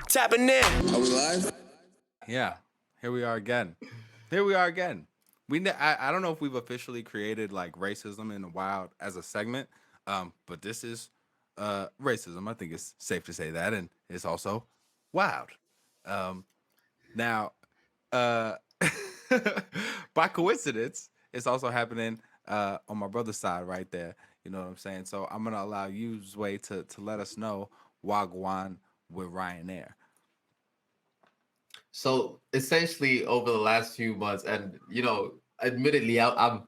Tapping in. Are we live? Yeah, here we are again. Here we are again. I don't know if we've officially created like racism in the wild as a segment, but this is racism. I think it's safe to say that, and it's also wild. Um, now, uh, by coincidence, it's also happening on my brother's side right there. You know what I'm saying? So I'm gonna allow you, Zway, to let us know Wagwan with Ryanair. So essentially, over the last few months, and admittedly, I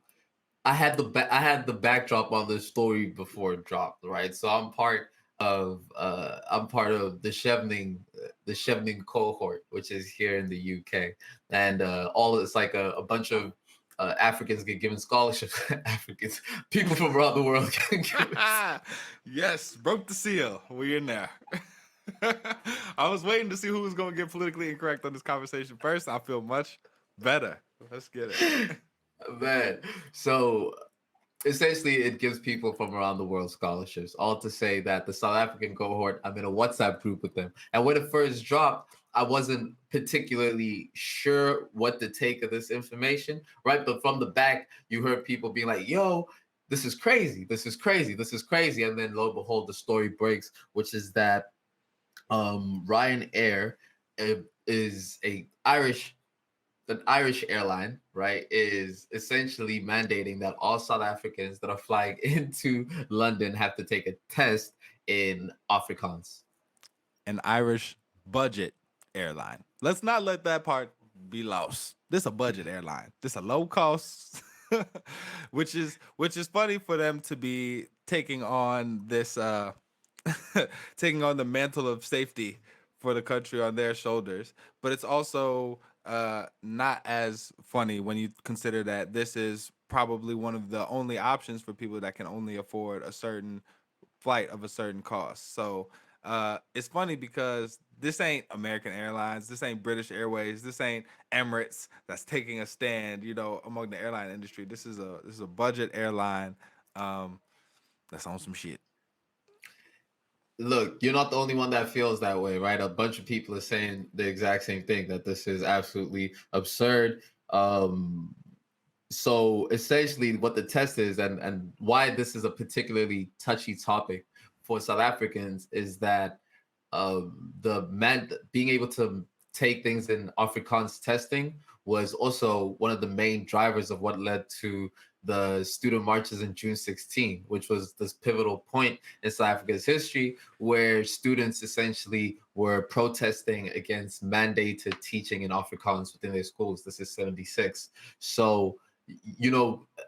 had the backdrop on the story before it dropped, right? So I'm part of the Chevening cohort, which is here in the UK, and all it's like a bunch of Africans get given scholarships. Africans, people from around the world get given. Yes, broke the seal. We in there. I was waiting to see who was going to get politically incorrect on this conversation first. I feel much better. Let's get it. Man, so essentially it gives people from around the world scholarships, all to say that the South African cohort, I'm in a WhatsApp group with them, and when it first dropped, I wasn't particularly sure what to take of this information, right? But from the back you heard people being like, yo, this is crazy, this is crazy, this is crazy. And then lo and behold, the story breaks, which is that Ryanair is an Irish airline, right, is essentially mandating that all South Africans that are flying into London have to take a test in Afrikaans. An Irish budget airline. Let's not let that part be lost. This a budget airline. This a low cost, which is funny for them to be taking on this taking on the mantle of safety for the country on their shoulders. But it's also not as funny when you consider that this is probably one of the only options for people that can only afford a certain flight of a certain cost. So it's funny because this ain't American Airlines, this ain't British Airways, this ain't Emirates that's taking a stand, among the airline industry. This is a budget airline that's on some shit. Look, you're not the only one that feels that way, right? A bunch of people are saying the exact same thing, that this is absolutely absurd. So essentially what the test is, and why this is a particularly touchy topic for South Africans, is that the man being able to take things in Afrikaans testing was also one of the main drivers of what led to the student marches in June 16, which was this pivotal point in South Africa's history where students essentially were protesting against mandated teaching in Afrikaans within their schools. This is 76. So,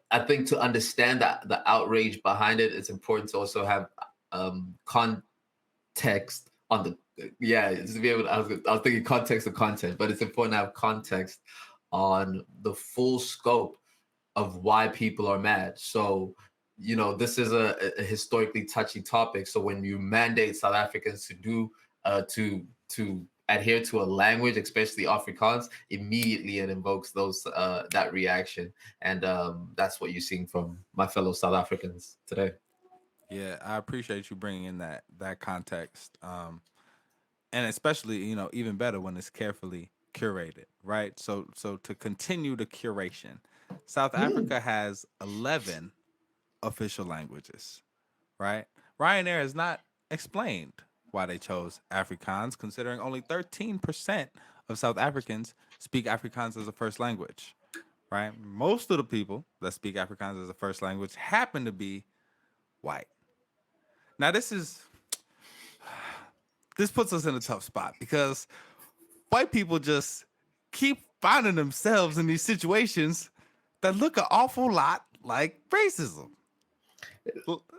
I think to understand that the outrage behind it, it's important to also have context on the just to be able to, I was thinking context of content, but it's important to have context on the full scope of why people are mad. So, this is a historically touchy topic. So when you mandate South Africans to do to adhere to a language, especially Afrikaans, immediately it invokes that reaction, and that's what you're seeing from my fellow South Africans today. Yeah, I appreciate you bringing in that context, and especially even better when it's carefully curated, right? So to continue the curation, South Africa has 11 official languages, right? Ryanair has not explained why they chose Afrikaans, considering only 13% of South Africans speak Afrikaans as a first language, right? Most of the people that speak Afrikaans as a first language happen to be white. Now, this puts us in a tough spot because white people just keep finding themselves in these situations that look an awful lot like racism.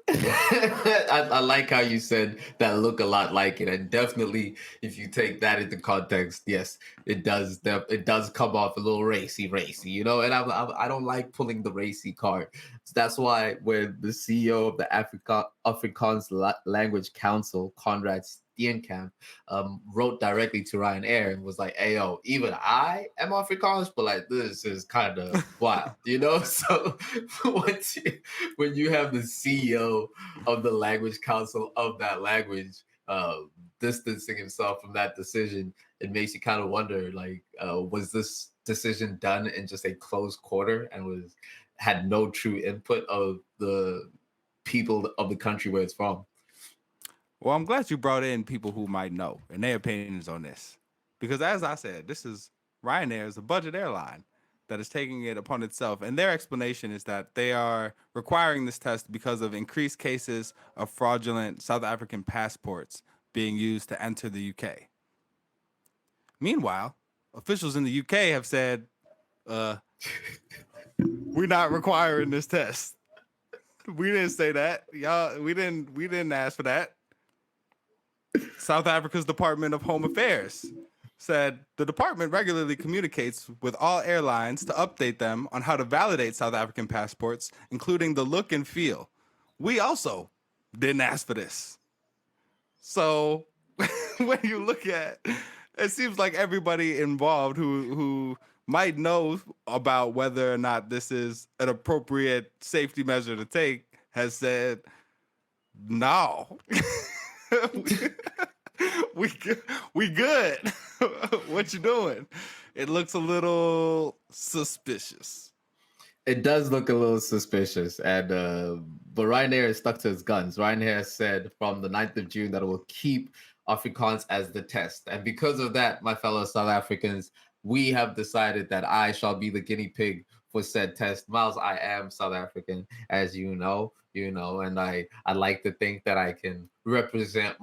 I like how you said that look a lot like it, and definitely if you take that into context, yes, it does. It does come off a little racy, And I don't like pulling the racy card. So that's why when the CEO of the Afrikaans Language Council, Conrad Steenkamp, wrote directly to Ryanair and was like, "Hey, yo, even I am Afrikaans, but like this is kind of wild, So when you have the CEO of the language council of that language distancing himself from that decision, it makes you kind of wonder, like, was this decision done in just a close quarter and was had no true input of the people of the country where it's from? Well, I'm glad you brought in people who might know and their opinions on this. Because as I said, this is Ryanair is a budget airline that is taking it upon itself. And their explanation is that they are requiring this test because of increased cases of fraudulent South African passports being used to enter the UK. Meanwhile, officials in the UK have said, uh, we're not requiring this test. We didn't say that. Y'all, we didn't ask for that. South Africa's Department of Home Affairs said the department regularly communicates with all airlines to update them on how to validate South African passports, including the look and feel. We also didn't ask for this. So when you look at it, seems like everybody involved who might know about whether or not this is an appropriate safety measure to take has said no. we we good. What you doing? It looks a little suspicious. It does look a little suspicious, and but Ryanair is stuck to its guns. Ryanair said from the 9th of June that it will keep Afrikaans as the test, and because of that, my fellow South Africans, we have decided that I shall be the guinea pig for said test. Miles, I am South African, as you know, and I like to think that I can represent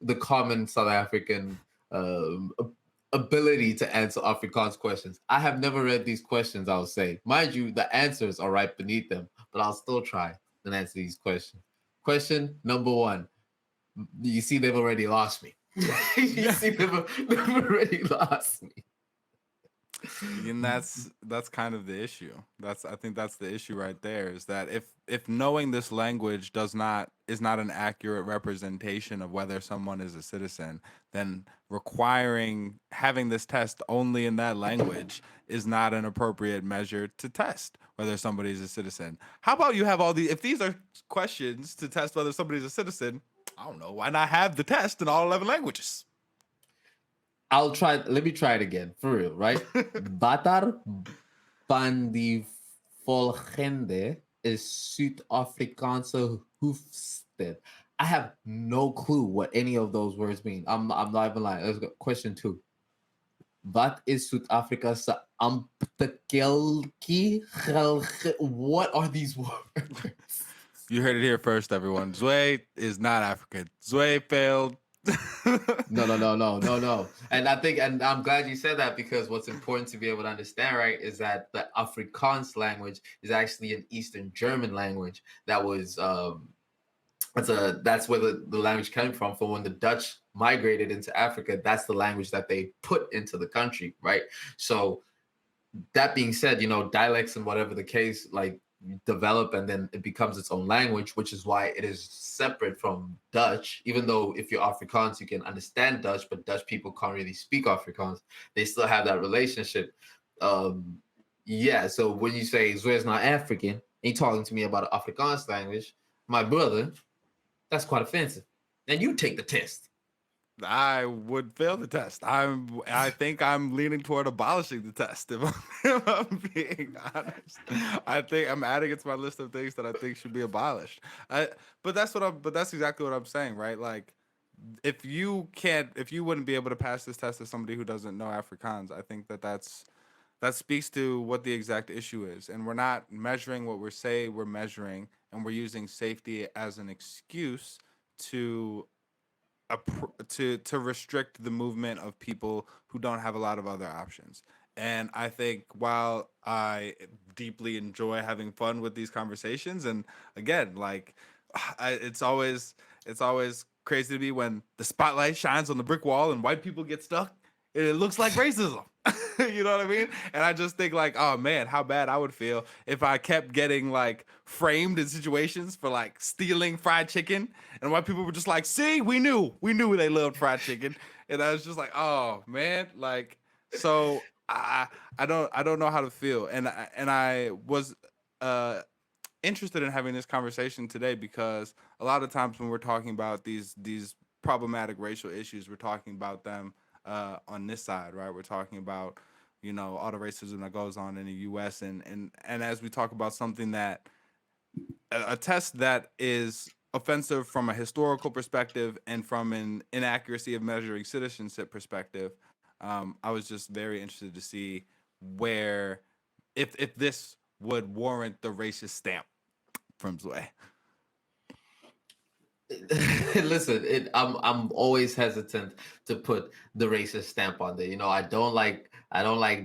the common South African um, ability to answer Afrikaans questions. I have never read these questions, I'll say. Mind you, the answers are right beneath them, but I'll still try and answer these questions. Question number one. You see, they've already lost me. You see, they've already lost me. And that's kind of the issue. I think that's the issue right there, is that if knowing this language is not an accurate representation of whether someone is a citizen, then requiring having this test only in that language is not an appropriate measure to test whether somebody's a citizen. How about you have if these are questions to test whether somebody's a citizen, I don't know, why not have the test in all 11 languages? I'll try. Let me try it again for real, right? Batar Bandi volgende is Suid-Afrikaanse hoofstad. I have no clue what any of those words mean. I'm not even lying. Let's go. Question 2. Wat is Suid-Afrika's amptekelkie? What are these words? You heard it here first, everyone. Zwe is not African. Zwe failed. No. And I think, and I'm glad you said that, because what's important to be able to understand, right, is that the Afrikaans language is actually an Eastern German language that was that's where the language came from when the Dutch migrated into Africa. That's the language that they put into the country, right? So that being said, dialects and whatever the case, like, develop and then it becomes its own language, which is why it is separate from Dutch. Even though if you're Afrikaans, you can understand Dutch, but Dutch people can't really speak Afrikaans. They still have that relationship. Yeah, so when you say Zwe's not African and you're talking to me about an Afrikaans language, my brother, that's quite offensive. And you take the test. I would fail the test. I think I'm leaning toward abolishing the test. If I'm being honest, I think I'm adding it to my list of things that I think should be abolished. But that's exactly what I'm saying, right? Like, if you wouldn't be able to pass this test as somebody who doesn't know Afrikaans, I think that speaks to what the exact issue is, and we're not measuring what we're measuring, and we're using safety as an excuse to to restrict the movement of people who don't have a lot of other options. And I think while I deeply enjoy having fun with these conversations, and again, like, it's always crazy to me when the spotlight shines on the brick wall and white people get stuck. It looks like racism. You know what I mean? And I just think, like, oh man, how bad I would feel if I kept getting like framed in situations for like stealing fried chicken, and white people were just like, see, we knew they loved fried chicken. And I was just like, oh man, like, so I don't know how to feel. And I was interested in having this conversation today because a lot of times when we're talking about these problematic racial issues, we're talking about them on this side, right? We're talking about, all the racism that goes on in the U.S. And as we talk about something that a test that is offensive from a historical perspective and from an inaccuracy of measuring citizenship perspective. I was just very interested to see where, if this would warrant the racist stamp from Zway. Listen, I'm always hesitant to put the racist stamp on there. I don't like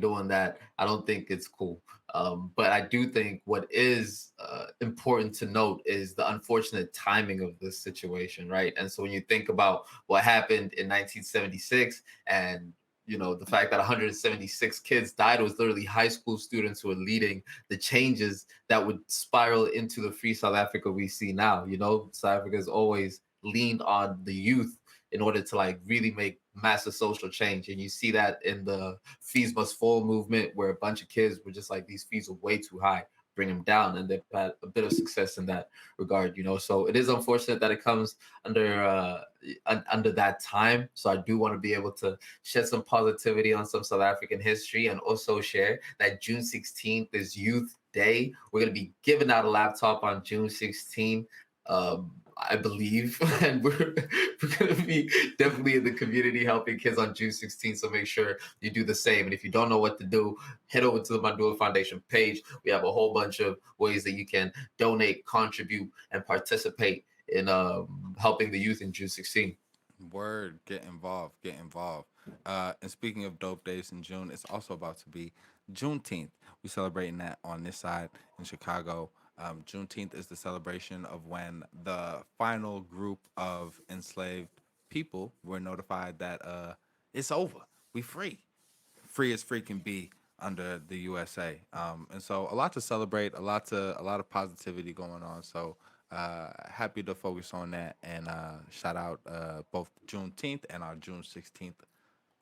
doing that. I don't think it's cool. But I do think what is important to note is the unfortunate timing of this situation, right? And so when you think about what happened in 1976, and the fact that 176 kids died, was literally high school students who were leading the changes that would spiral into the free South Africa we see now. South Africa has always leaned on the youth in order to like really make massive social change. And you see that in the fees must fall movement, where a bunch of kids were just like, these fees are way too high, bring them down. And they've had a bit of success in that regard. So it is unfortunate that it comes under that time. So I do want to be able to shed some positivity on some South African history, and also share that June 16th is Youth Day. We're going to be giving out a laptop on June 16th. I believe, and we're going to be definitely in the community helping kids on June 16th. So make sure you do the same. And if you don't know what to do, head over to the Mandula Foundation page. We have a whole bunch of ways that you can donate, contribute, and participate in helping the youth in June 16th. Word, get involved, get involved. And speaking of dope days in June, it's also about to be Juneteenth. We celebrating that on this side in Chicago. Juneteenth is the celebration of when the final group of enslaved people were notified that it's over. We free as free can be under the USA. And so a lot to celebrate, a lot of positivity going on. So happy to focus on that and shout out both Juneteenth and our June 16th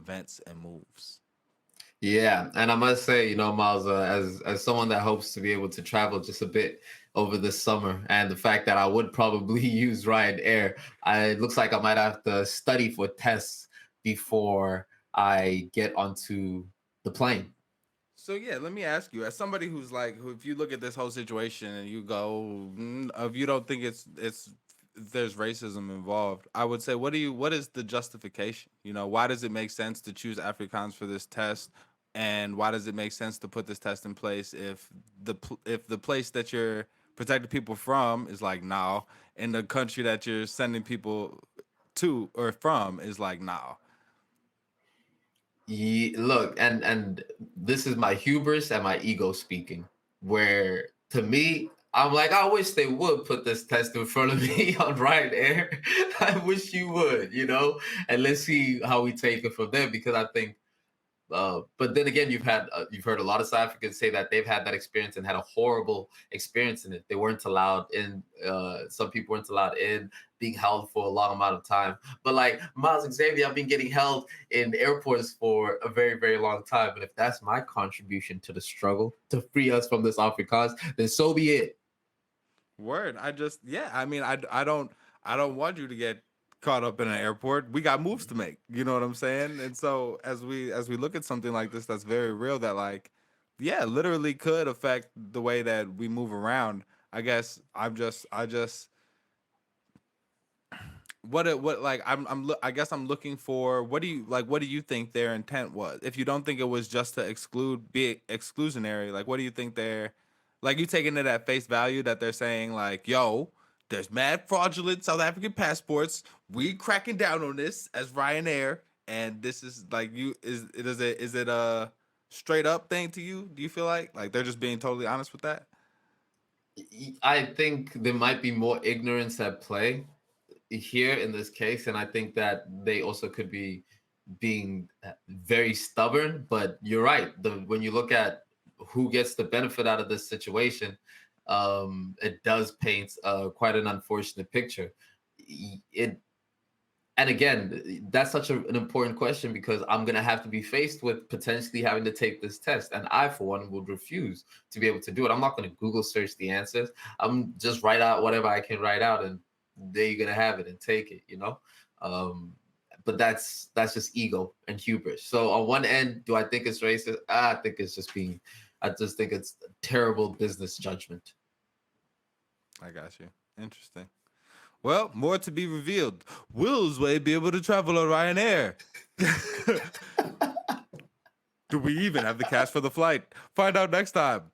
events and moves. Yeah, and I must say, Miles, as someone that hopes to be able to travel just a bit over the summer, and the fact that I would probably use Ryanair, it looks like I might have to study for tests before I get onto the plane. So yeah, let me ask you, as somebody who's like, if you look at this whole situation and you go, if you don't think it's there's racism involved, I would say, what is the justification? Why does it make sense to choose Afrikaans for this test, and why does it make sense to put this test in place if the place that you're protecting people from is like now, and the country that you're sending people to or from is like now. Look, and this is my hubris and my ego speaking, where to me, I'm like, I wish they would put this test in front of me on Ryanair. I wish you would, and let's see how we take it from there, because I think but then again, you've heard a lot of South Africans say that they've had that experience and had a horrible experience in it. They weren't allowed in. Some people weren't allowed in, being held for a long amount of time. But like Miles Xavier, I've been getting held in airports for a very, very long time. And if that's my contribution to the struggle to free us from this Afrikaans, then so be it. Word. Yeah. I mean, I don't want you to get caught up in an airport. We got moves to make. You know what I'm saying? And so as we look at something like this, that's very real. That like, yeah, literally could affect the way that we move around. I guess I just what like I guess I'm looking for, what do you think their intent was? If you don't think it was just to be exclusionary, like what do you think they're, like, you taking it at face value that they're saying like, yo, there's mad fraudulent South African passports, we cracking down on this as Ryanair, and this is like, is it a straight up thing to you? Do you feel like they're just being totally honest with that? I think there might be more ignorance at play here in this case, and I think that they also could be being very stubborn. But you're right. When you look at who gets the benefit out of this situation, it does paint quite an unfortunate picture. It and again, that's such an important question, because I'm going to have to be faced with potentially having to take this test. And I, for one, would refuse to be able to do it. I'm not going to Google search the answers. I'm just write out whatever I can write out, and there you're going to have it and take it. But that's just ego and hubris. So on one end, do I think it's racist? I think it's just being. I just think it's terrible business judgment. I got you. Interesting. Well, more to be revealed. Will Sway be able to travel on Ryanair? Do we even have the cash for the flight? Find out next time.